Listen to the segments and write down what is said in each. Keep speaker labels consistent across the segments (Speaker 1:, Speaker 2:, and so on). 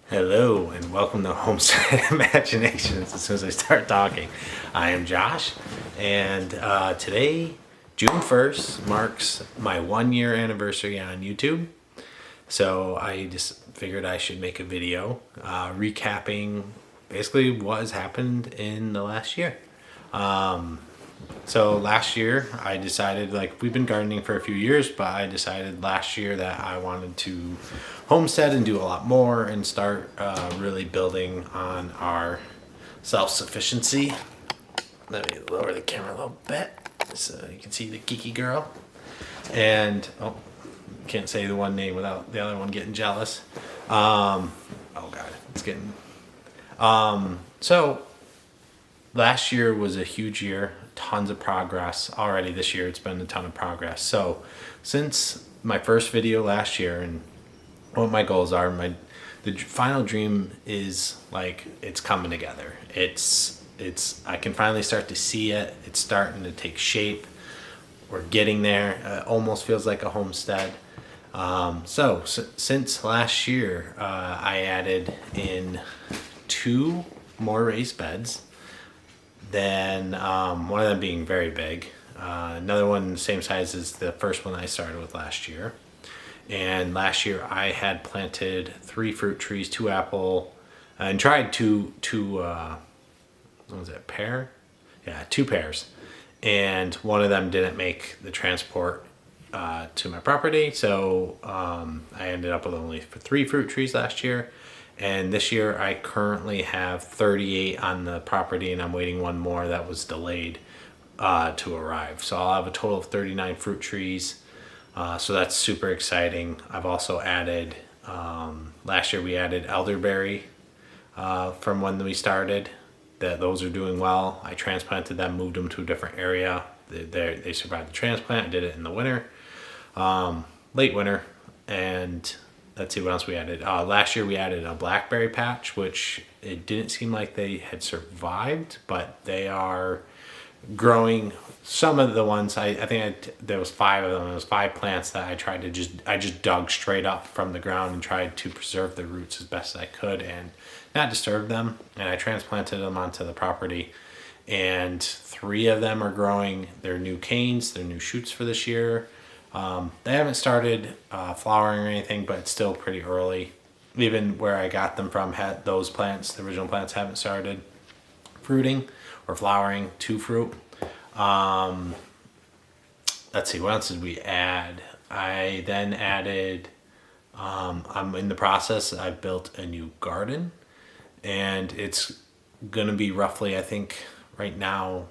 Speaker 1: Hello and welcome to Homestead Imaginations. As soon as I start talking, I am Josh, and today, June 1st, marks my 1 year anniversary on YouTube. So I just figured I should make a video recapping basically what has happened in the last year. So last year I decided, like, we've been gardening for a few years, but I decided last year that I wanted to homestead and do a lot more and start really building on our self-sufficiency. Let me lower the camera a little bit so you can see the geeky girl. And can't say the one name without the other one getting jealous. Oh god, it's getting so last year was a huge year, tons of progress. Already this year it's been a ton of progress. So since my first video last year and what my goals are, the final dream is, like, it's coming together. It's I can finally start to see it. It's starting to take shape. We're getting there. It almost feels like a homestead. Since last year, I added in 2 more raised beds. Then one of them being very big. Another one the same size as the first one I started with last year. And last year I had planted 3 fruit trees, 2 apple, and tried two what was it, pear? Yeah, 2 pears. And one of them didn't make the transport to my property. So I ended up with only 3 fruit trees last year. And this year I currently have 38 on the property, and I'm waiting one more that was delayed to arrive. So I'll have a total of 39 fruit trees. So that's super exciting. I've also added, last year we added elderberry from when we started. Those are doing well. I transplanted them, moved them to a different area. They survived the transplant. I did it in the winter, late winter. And let's see what else we added. Last year we added a blackberry patch, which it didn't seem like they had survived, but they are growing. Some of the ones there was 5 of them. There was 5 plants that I just dug straight up from the ground and tried to preserve the roots as best I could and not disturb them. And I transplanted them onto the property, and 3 of them are growing. They're new canes. They're new shoots for this year. They haven't started flowering or anything, but it's still pretty early. Even where I got them from, those plants, the original plants, haven't started fruiting or flowering to fruit. Let's see, what else did we add? I then added, I'm in the process, I've built a new garden, and it's going to be roughly, I think right now,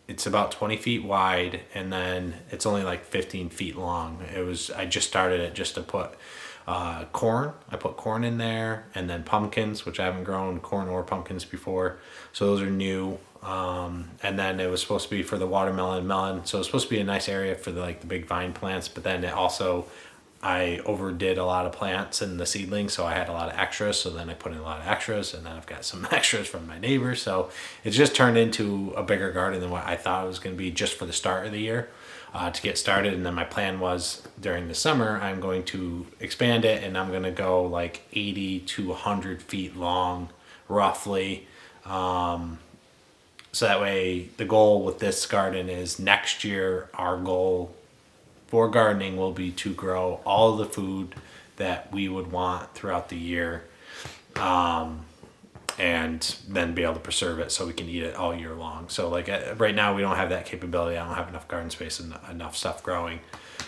Speaker 1: it's about 20 feet wide, and then it's only like 15 feet long. I just started it just to put corn. I put corn in there, and then pumpkins, which I haven't grown corn or pumpkins before. So those are new. And then it was supposed to be for the watermelon and melon. So it was supposed to be a nice area for the big vine plants, but then I overdid a lot of plants and the seedlings, so I had a lot of extras. So then I put in a lot of extras, and then I've got some extras from my neighbors. So it's just turned into a bigger garden than what I thought it was going to be just for the start of the year, to get started. And then my plan was during the summer, I'm going to expand it, and I'm going to go like 80 to 100 feet long, roughly. So that way, the goal with this garden is next year, our goal for gardening will be to grow all of the food that we would want throughout the year, and then be able to preserve it so we can eat it all year long. So right now we don't have that capability. I don't have enough garden space and enough stuff growing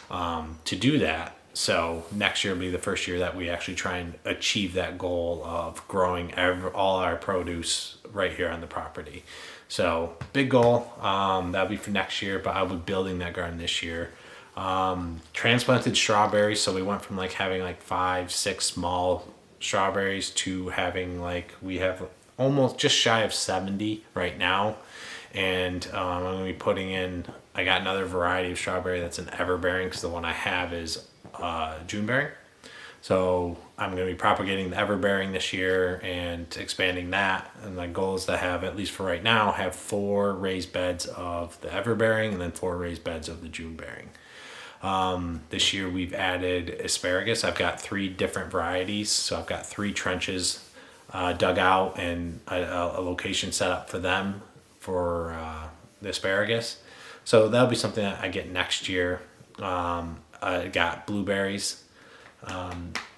Speaker 1: to do that. So next year will be the first year that we actually try and achieve that goal of growing all our produce right here on the property. So big goal. That'll be for next year, but I'll be building that garden this year. Transplanted strawberries, so we went from having 5-6 small strawberries to having we have almost just shy of 70 right now. And I'm going to be putting in, I got another variety of strawberry that's an everbearing, because the one I have is Juneberry. So I'm going to be propagating the everbearing this year and expanding that. And my goal is to have, at least for right now, have 4 raised beds of the everbearing and then 4 raised beds of the Juneberry. This year we've added asparagus. I've got 3 different varieties. So I've got 3 trenches dug out and a location set up for them for the asparagus. So that'll be something that I get next year. I got blueberries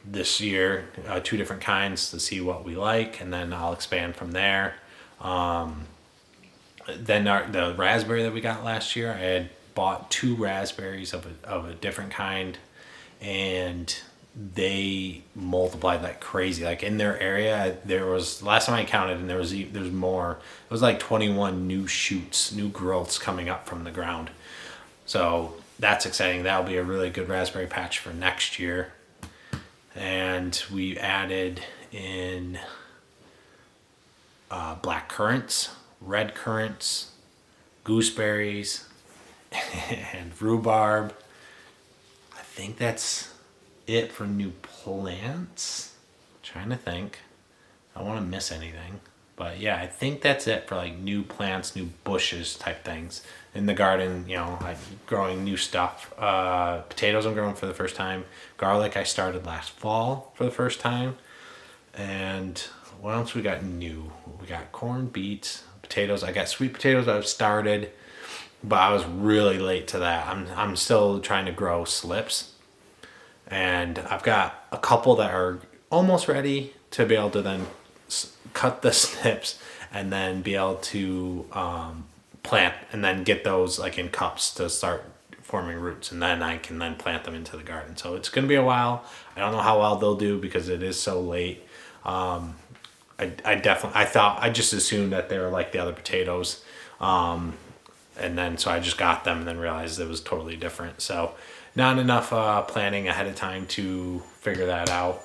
Speaker 1: this year, 2 different kinds to see what we like, and then I'll expand from there. Then the raspberry that we got last year, I had bought 2 raspberries of a different kind, and they multiplied like crazy. Like in their area, there was, last time I counted, and there's more. It was like 21 new shoots, new growths coming up from the ground. So that's exciting. That'll be a really good raspberry patch for next year. And we added in black currants, red currants, gooseberries, and rhubarb. I think that's it for new plants. I'm trying to think. I don't want to miss anything. But yeah, I think that's it for like new plants, new bushes type things. In the garden, I'm growing new stuff. Potatoes I'm growing for the first time. Garlic I started last fall for the first time. And what else we got new? We got corn, beets, potatoes. I got sweet potatoes I've started, but I was really late to that. I'm still trying to grow slips. And I've got a couple that are almost ready to be able to then cut the snips and then be able to plant, and then get those like in cups to start forming roots, and then I can then plant them into the garden. So it's going to be a while. I don't know how well they'll do because it is so late. I just assumed that they were like the other potatoes. And then, so I just got them and then realized it was totally different. So not enough planning ahead of time to figure that out.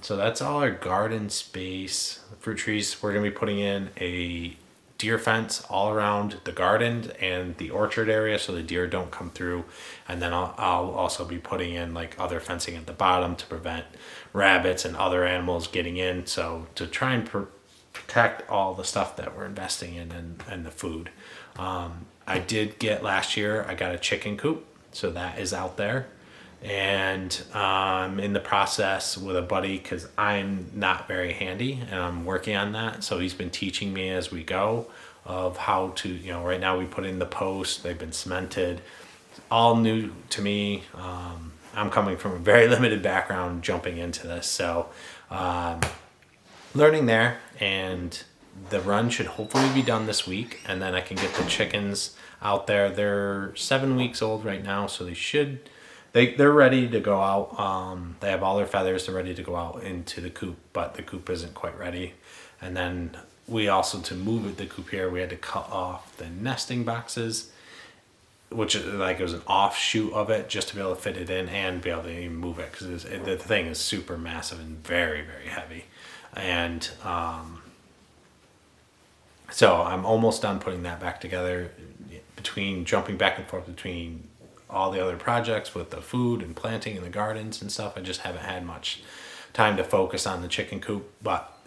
Speaker 1: So that's all our garden space. The fruit trees, we're going to be putting in a deer fence all around the garden and the orchard area so the deer don't come through. And then I'll also be putting in like other fencing at the bottom to prevent rabbits and other animals getting in. So to try and protect all the stuff that we're investing in and the food. I did get last year, I got a chicken coop. So that is out there. And I'm in the process with a buddy because I'm not very handy and I'm working on that. So he's been teaching me as we go of how to, right now we put in the posts, they've been cemented, all new to me. I'm coming from a very limited background jumping into this. So learning there, and the run should hopefully be done this week. And then I can get the chickens out there. They're 7 weeks old right now. So they're ready to go out. They have all their feathers. They're ready to go out into the coop, but the coop isn't quite ready. And then we also, to move the coop here, we had to cut off the nesting boxes, which is like, it was an offshoot of it just to be able to fit it in and be able to even move it, because the thing is super massive and very, very heavy. And so I'm almost done putting that back together, between jumping back and forth between all the other projects with the food and planting and the gardens and stuff. I just haven't had much time to focus on the chicken coop, but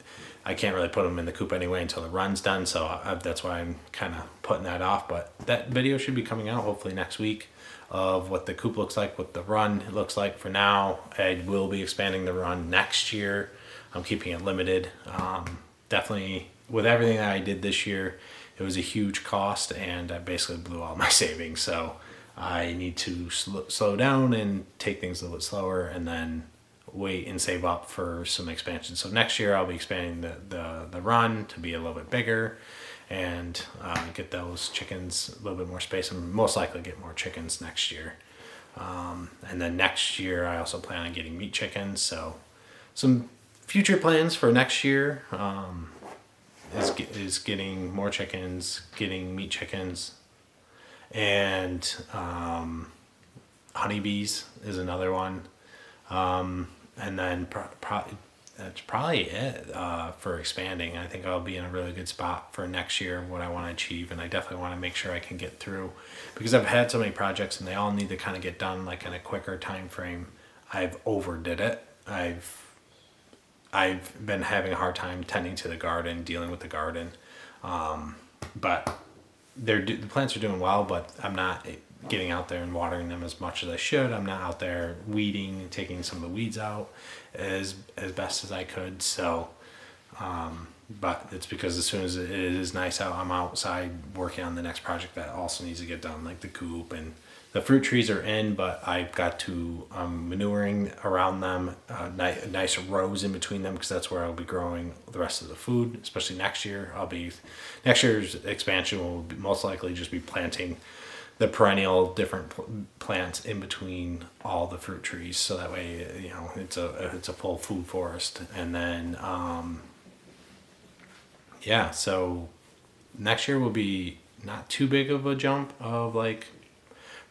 Speaker 1: I can't really put them in the coop anyway until the run's done. So that's why I'm kind of putting that off, but that video should be coming out hopefully next week of what the coop looks like, what the run looks like. For now, I will be expanding the run next year. I'm keeping it limited. Definitely with everything that I did this year, it was a huge cost and I basically blew all my savings. So I need to slow down and take things a little bit slower, and then wait and save up for some expansion. So next year I'll be expanding the run to be a little bit bigger and get those chickens a little bit more space, and most likely get more chickens next year. And then next year I also plan on getting meat chickens. So some future plans for next year is getting more chickens, getting meat chickens, and honeybees is another one. And then that's probably it for expanding. I think I'll be in a really good spot for next year, what I want to achieve, and I definitely want to make sure I can get through, because I've had so many projects and they all need to kind of get done like in a quicker time frame. I've overdid it. I've been having a hard time tending to the garden, dealing with the garden, but the plants are doing well, but I'm not getting out there and watering them as much as I should. I'm not out there weeding, taking some of the weeds out as best as I could. So But it's because as soon as it is nice out, I'm outside working on the next project that also needs to get done, like the coop. And the fruit trees are in, but I've got to manuring around them, nice rows in between them, because that's where I'll be growing the rest of the food, especially next year. Next year's expansion will most likely just be planting the perennial different plants in between all the fruit trees, so that way, you know, it's a full food forest. And then yeah, so next year will be not too big of a jump of like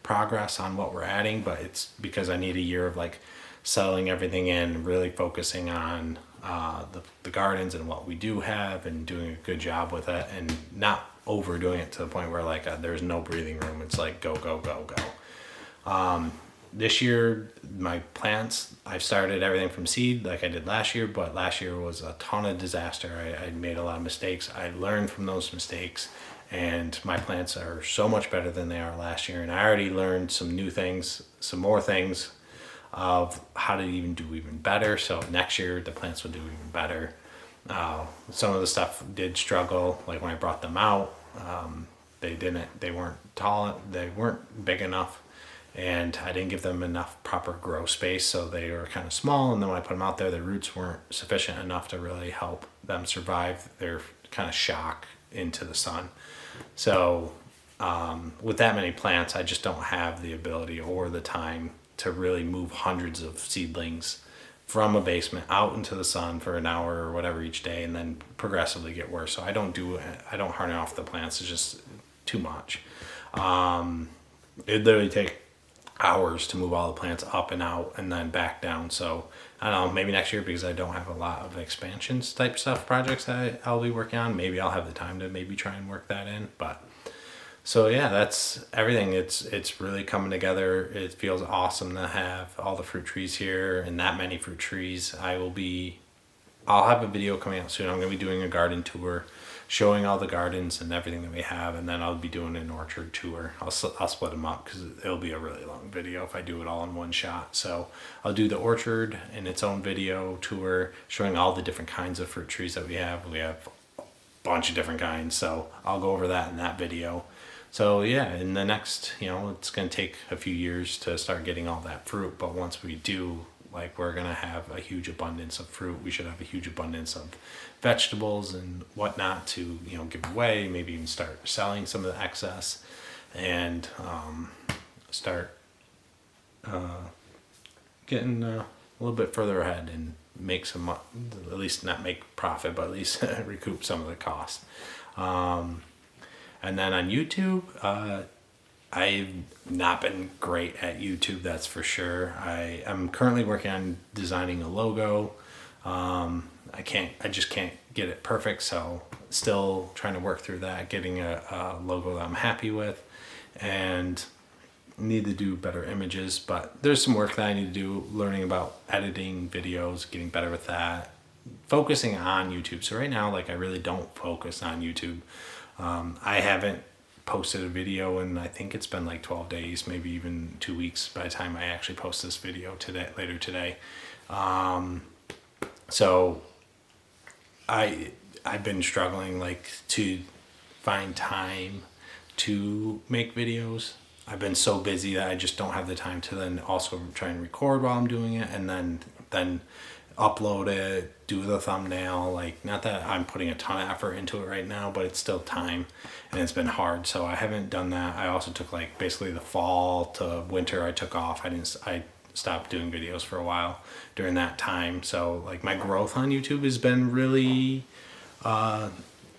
Speaker 1: progress on what we're adding, but it's because I need a year of like settling everything in, really focusing on the gardens and what we do have, and doing a good job with it, and not overdoing it to the point where like there's no breathing room. It's like go go go go. This year, my plants, I've started everything from seed like I did last year, but last year was a ton of disaster. I made a lot of mistakes. I learned from those mistakes, and my plants are so much better than they are last year. And I already learned some new things, some more things of how to even do even better. So next year, the plants will do even better. Some of the stuff did struggle, like when I brought them out, they weren't tall, they weren't big enough, and I didn't give them enough proper grow space, so they were kind of small. And then when I put them out there, the roots weren't sufficient enough to really help them survive their kind of shock into the sun. So with that many plants, I just don't have the ability or the time to really move hundreds of seedlings from a basement out into the sun for an hour or whatever each day, and then progressively get worse. So I don't harden off the plants. It's just too much. It literally take hours to move all the plants up and out and then back down. So I don't know, maybe next year, because I don't have a lot of expansions type stuff projects that I'll be working on, maybe I'll have the time to maybe try and work that in. But so yeah, that's everything. It's really coming together. It feels awesome to have all the fruit trees here, and that many fruit trees. I'll have a video coming out soon. I'm going to be doing a garden tour, showing all the gardens and everything that we have, and then I'll be doing an orchard tour. I'll split them up because it'll be a really long video if I do it all in one shot. So I'll do the orchard in its own video tour, showing all the different kinds of fruit trees that we have. We have a bunch of different kinds, so I'll go over that in that video. So yeah, in the next, it's going to take a few years to start getting all that fruit, but once we do, like, we're going to have a huge abundance of fruit. We should have a huge abundance of vegetables and whatnot to, give away, maybe even start selling some of the excess, and start getting a little bit further ahead and make some, at least not make profit, but at least recoup some of the costs. And then on YouTube, I've not been great at YouTube, that's for sure. I am currently working on designing a logo. I just can't get it perfect, so still trying to work through that, getting a logo that I'm happy with, and need to do better images. But there's some work that I need to do, learning about editing videos, getting better with that, focusing on YouTube. So right now, I really don't focus on YouTube. I haven't posted a video and I think it's been 12 days, maybe even 2 weeks by the time I actually post this video later today. So I've been struggling to find time to make videos. I've been so busy that I just don't have the time to then also try and record while I'm doing it, and then upload it, do the thumbnail. Not that I'm putting a ton of effort into it right now, but it's still time, and it's been hard, so I haven't done that. I also took basically the fall to winter, I took off. I stopped doing videos for a while during that time. So my growth on YouTube has been really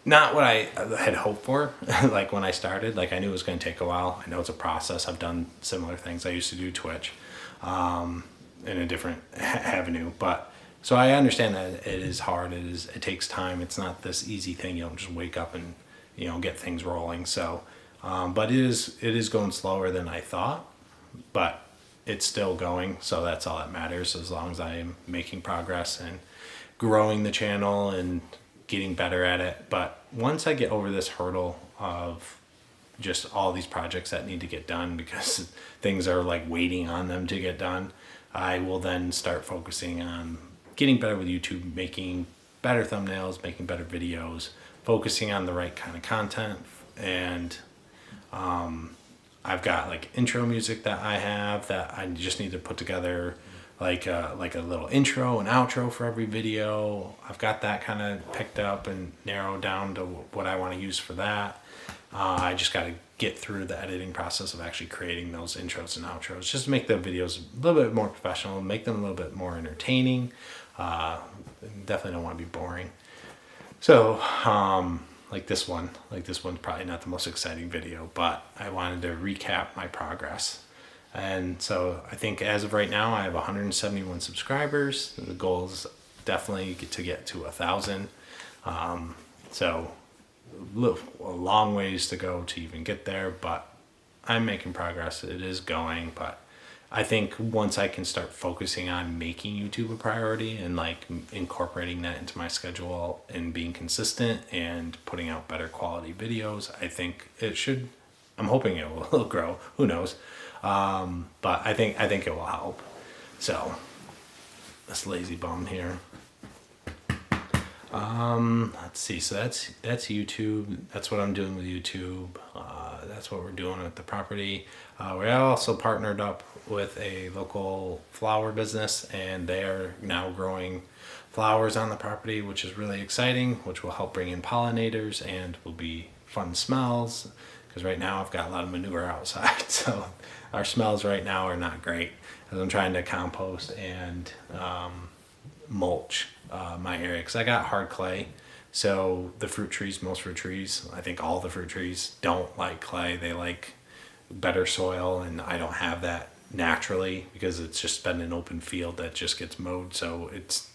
Speaker 1: not what I had hoped for. When I started, I knew it was going to take a while. I know it's a process. I've done similar things. I used to do Twitch in a different avenue, but so I understand that it is hard. It takes time. It's not this easy thing. You don't just wake up and get things rolling. So, but it is going slower than I thought, but it's still going. So that's all that matters, as long as I am making progress and growing the channel and getting better at it. But once I get over this hurdle of just all these projects that need to get done because things are waiting on them to get done, I will then start focusing on getting better with YouTube, making better thumbnails, making better videos, focusing on the right kind of content. And I've got like intro music that I have that I just need to put together, like a little intro and outro for every video. I've got that kind of picked up and narrowed down to what I want to use for that. I just got to get through the editing process of actually creating those intros and outros, just to make the videos a little bit more professional, make them a little bit more entertaining. Definitely don't want to be boring. So, like this one's probably not the most exciting video, but I wanted to recap my progress. And so I think as of right now, I have 171 subscribers. The goal is definitely to get to 1,000. So a long ways to go to even get there, but I'm making progress. It is going, but I think once I can start focusing on making YouTube a priority and like incorporating that into my schedule and being consistent and putting out better quality videos, I think it should, I'm hoping it will grow. Who knows? But I think it will help. So this lazy bum here. Let's see. So that's YouTube. That's what I'm doing with YouTube. That's what we're doing with the property. We also partnered up with a local flower business, and they are now growing flowers on the property, which is really exciting, which will help bring in pollinators and will be fun smells. Because right now I've got a lot of manure outside, so our smells right now are not great as I'm trying to compost and mulch my area, because I got hard clay. So the most fruit trees, I think all the fruit trees don't like clay. They like better soil, and I don't have that naturally because it's just been an open field that just gets mowed. So it's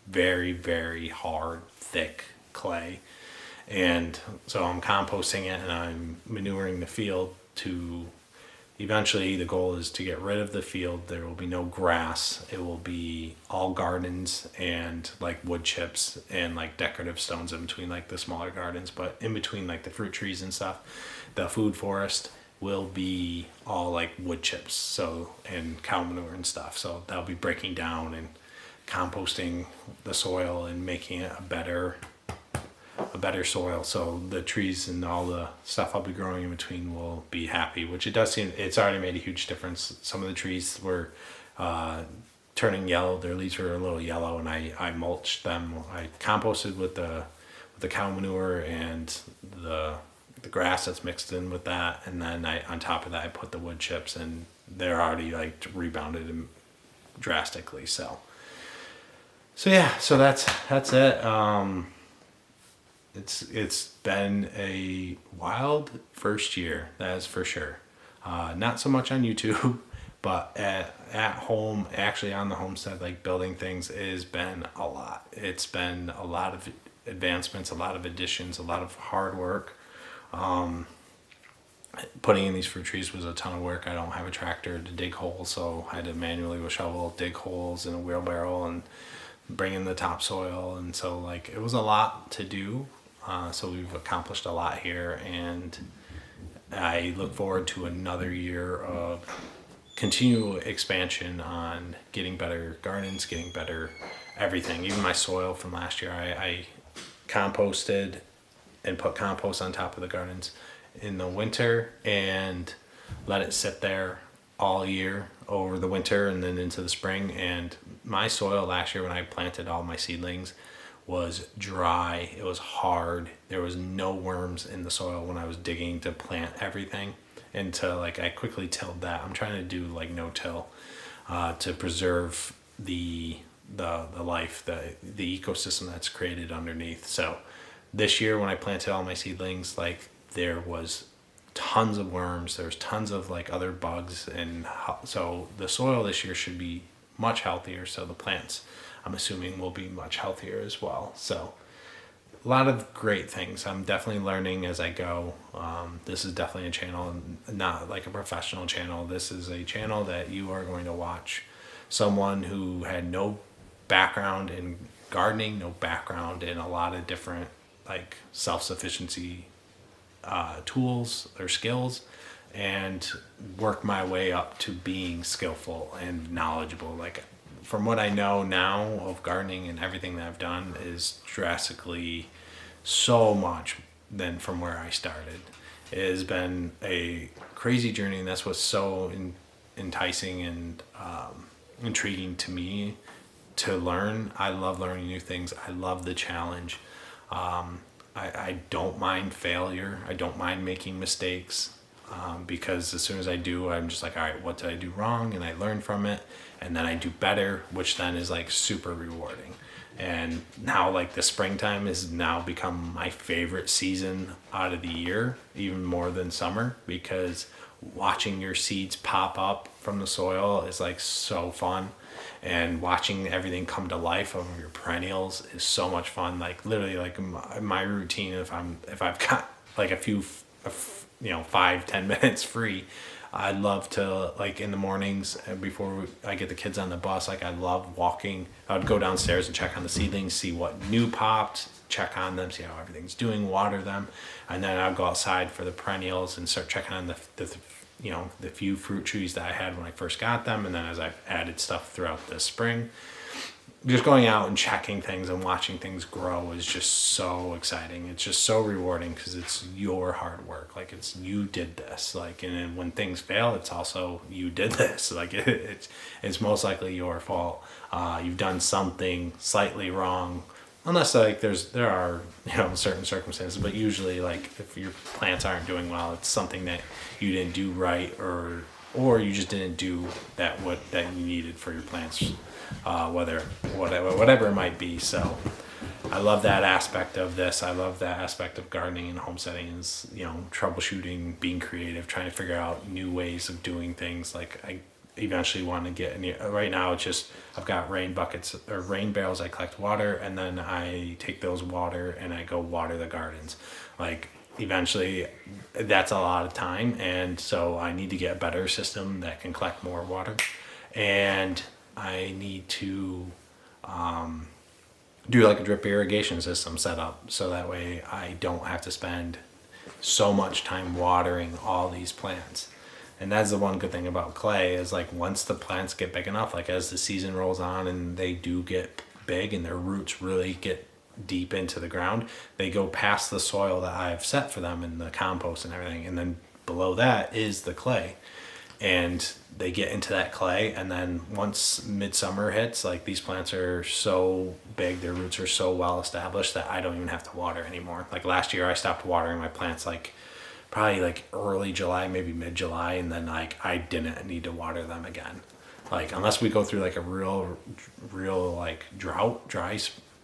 Speaker 1: very, very hard, thick clay. And so I'm composting it and I'm manuring the field to eventually, the goal is to get rid of the field. There will be no grass. It will be all gardens and like wood chips and like decorative stones in between like the smaller gardens, but in between like the fruit trees and stuff, the food forest will be all like wood chips, so, and cow manure and stuff. So that'll be breaking down and composting the soil and making it a better soil, so the trees and all the stuff I'll be growing in between will be happy, which it does seem it's already made a huge difference. Some of the trees were turning yellow, their leaves were a little yellow, and I mulched them. I composted with the cow manure and the grass that's mixed in with that, and then on top of that I put the wood chips, and they're already like rebounded drastically. So yeah, so that's it. It's been a wild first year, that is for sure. Not so much on YouTube, but at home, actually on the homestead, like building things, has been a lot. It's been a lot of advancements, a lot of additions, a lot of hard work. Putting in these fruit trees was a ton of work. I don't have a tractor to dig holes, so I had to manually with a shovel dig holes in a wheelbarrow and bring in the topsoil, and so like it was a lot to do. So we've accomplished a lot here, and I look forward to another year of continual expansion on getting better gardens, getting better everything. Even my soil from last year, I composted and put compost on top of the gardens in the winter and let it sit there all year over the winter and then into the spring. And my soil last year when I planted all my seedlings was dry. It was hard. There was no worms in the soil when I was digging to plant everything. And I quickly tilled that. I'm trying to do like no-till to preserve the life, the ecosystem that's created underneath. So this year when I planted all my seedlings, like there was tons of worms. There's tons of like other bugs, and so the soil this year should be much healthier. So the plants, I'm assuming, will be much healthier as well. So a lot of great things. I'm definitely learning as I go. This is definitely a channel, not like a professional channel. This is a channel that you are going to watch someone who had no background in gardening, no background in a lot of different like self-sufficiency tools or skills, and work my way up to being skillful and knowledgeable. Like from what I know now of gardening and everything that I've done is drastically so much than from where I started. It has been a crazy journey, and that's what's so enticing and intriguing to me to learn. I love learning new things. I love the challenge. I don't mind failure. I don't mind making mistakes, because as soon as I do, I'm just like, all right, what did I do wrong? And I learn from it, and then I do better, which then is like super rewarding. And now, like, the springtime has now become my favorite season out of the year, even more than summer, because watching your seeds pop up from the soil is like so fun. And watching everything come to life of your perennials is so much fun. Like, literally, like my routine, if I've got like a few 5-10 minutes free, I love to, like, in the mornings before I get the kids on the bus, like, I love walking. I would go downstairs and check on the seedlings, see what new popped, check on them, see how everything's doing, water them, and then I'd go outside for the perennials and start checking on the few fruit trees that I had when I first got them, and then as I've added stuff throughout the spring. Just going out and checking things and watching things grow is just so exciting. It's just so rewarding because it's your hard work. Like, it's, you did this. Like, and then when things fail, it's also you did this. Like, it's most likely your fault. You've done something slightly wrong, unless like there are certain circumstances. But usually, like, if your plants aren't doing well, it's something that you didn't do right, or you just didn't do that you needed for your plants. Whatever it might be. So I love that aspect of this. I love that aspect of gardening and homesteading is, troubleshooting, being creative, trying to figure out new ways of doing things. Like, I eventually want to get in. Right now, it's just, I've got rain buckets or rain barrels. I collect water, and then I take those water and I go water the gardens. Like, eventually that's a lot of time, and so I need to get a better system that can collect more water, and I need to do like a drip irrigation system set up, so that way I don't have to spend so much time watering all these plants. And that's the one good thing about clay is, like, once the plants get big enough, like as the season rolls on and they do get big and their roots really get deep into the ground, they go past the soil that I've set for them and the compost and everything, and then below that is the clay, and they get into that clay. And then once midsummer hits, like, these plants are so big, their roots are so well established that I don't even have to water anymore. Like, last year I stopped watering my plants like probably like early July, maybe mid-July, and then like I didn't need to water them again, like, unless we go through like a real like dry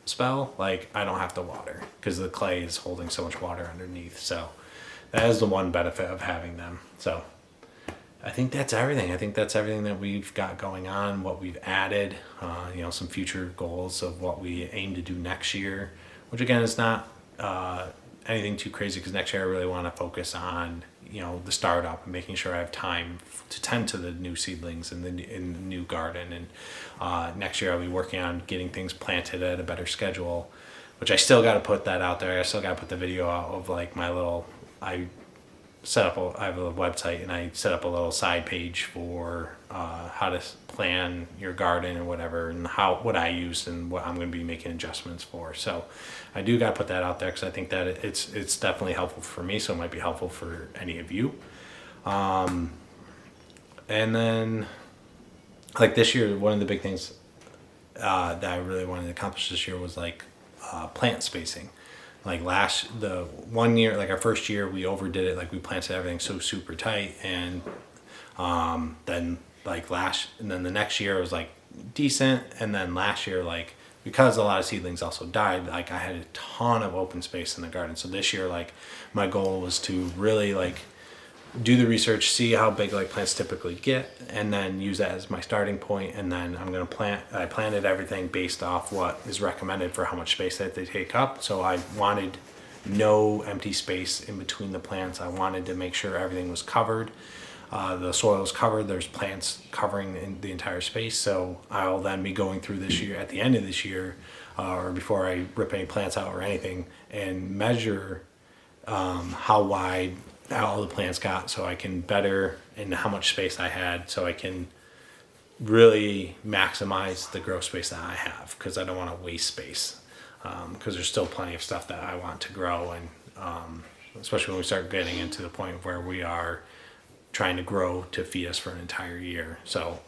Speaker 1: spell. Like, I don't have to water because the clay is holding so much water underneath. So that is the one benefit of having them. So I think that's everything. I think that's everything that we've got going on, what we've added, some future goals of what we aim to do next year, which again is not anything too crazy, because next year I really want to focus on, the startup and making sure I have time to tend to the new seedlings in the new garden. And next year I'll be working on getting things planted at a better schedule, which I still got to put that out there. I still got to put the video out of like my little, I have a website, and I set up a little side page for how to plan your garden or whatever, and what I use and what I'm going to be making adjustments for. So I do got to put that out there because I think that it's definitely helpful for me, so it might be helpful for any of you. And then, like, this year, one of the big things that I really wanted to accomplish this year was like plant spacing. Like the 1 year, like our first year, we overdid it. Like, we planted everything so super tight, and then the next year was like decent, and then last year, like, because a lot of seedlings also died, like, I had a ton of open space in the garden. So this year, like, my goal was to really like do the research, see how big like plants typically get, and then use that as my starting point. And then I planted everything based off what is recommended for how much space that they take up. So I wanted no empty space in between the plants. I wanted to make sure everything was covered. The soil is covered. There's plants covering the entire space. So I'll then be going through this year, at the end of this year, or before I rip any plants out or anything, and measure how wide all the plants got, so I can better, and how much space I had, so I can really maximize the grow space that I have, because I don't want to waste space, because there's still plenty of stuff that I want to grow, and especially when we start getting into the point where we are trying to grow to feed us for an entire year. So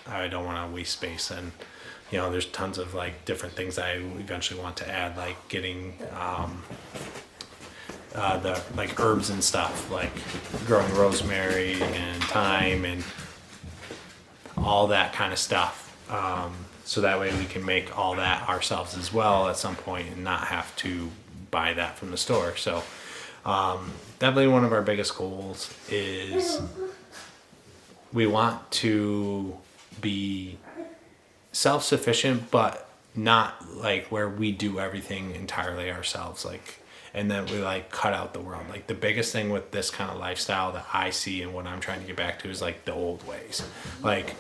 Speaker 1: I don't want to waste space, and there's tons of like different things I eventually want to add, like getting the like herbs and stuff, like growing rosemary and thyme and all that kind of stuff. So that way we can make all that ourselves as well at some point and not have to buy that from the store. So definitely one of our biggest goals is we want to be self-sufficient, but not like where we do everything entirely ourselves, like, and then we like cut out the world. Like the biggest thing with this kind of lifestyle that I see and what I'm trying to get back to is like the old ways. Like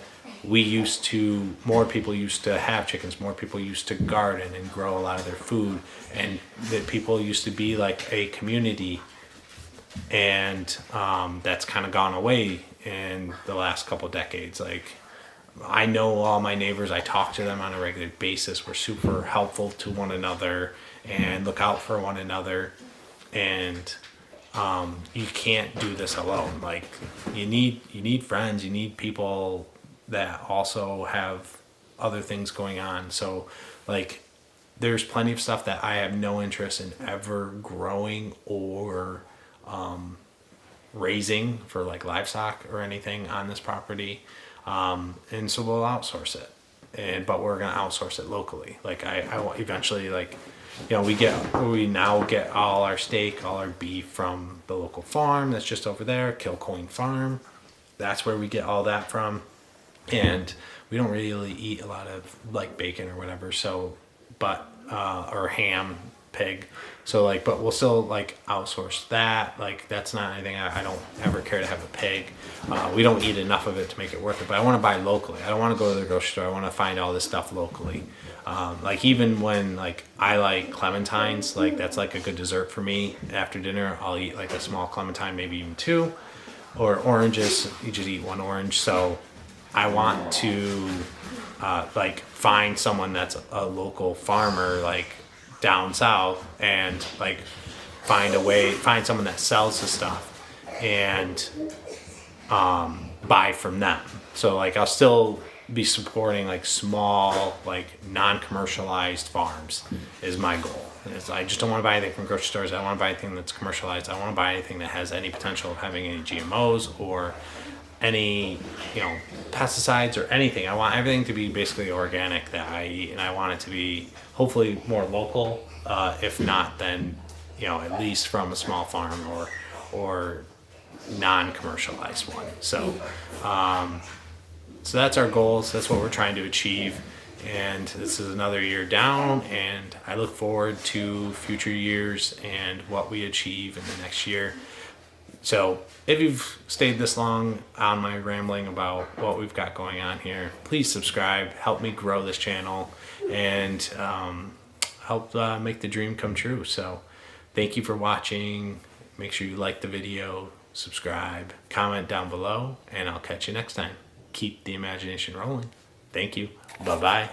Speaker 1: more people used to have chickens, more people used to garden and grow a lot of their food, and that people used to be like a community, and that's kind of gone away in the last couple decades. Like I know all my neighbors, I talk to them on a regular basis. We're super helpful to one another and look out for one another, and you can't do this alone. Like you need friends, you need people that also have other things going on. So like there's plenty of stuff that I have no interest in ever growing or raising for like livestock or anything on this property, and so we'll outsource it, but we're gonna outsource it locally. Like I want eventually, like we now get all our steak, all our beef from the local farm that's just over there, Kilcoyne Farm. That's where we get all that from, and we don't really eat a lot of like bacon or whatever, so or ham, pig, so like, but we'll still like outsource that. Like that's not anything I don't ever care to have a pig. We don't eat enough of it to make it worth it, but I want to buy locally. I don't want to go to the grocery store. I want to find all this stuff locally. Like even when like I like clementines, like that's like a good dessert for me. After dinner I'll eat like a small clementine, maybe even two, or oranges, you just eat one orange. So I want to like find someone that's a local farmer like down south, and like find someone that sells the stuff and buy from them. So like I'll still be supporting like small, like non-commercialized farms is my goal. I just don't want to buy anything from grocery stores. I don't want to buy anything that's commercialized. I don't want to buy anything that has any potential of having any GMOs or any pesticides or anything. I want everything to be basically organic that I eat, and I want it to be hopefully more local, if not then at least from a small farm or non-commercialized one. So so that's our goals. That's what we're trying to achieve, and this is another year down, and I look forward to future years and what we achieve in the next year. So if you've stayed this long on my rambling about what we've got going on here, please subscribe, help me grow this channel, and help make the dream come true. So thank you for watching. Make sure you like the video, subscribe, comment down below, and I'll catch you next time. Keep the imagination rolling. Thank you. Bye-bye.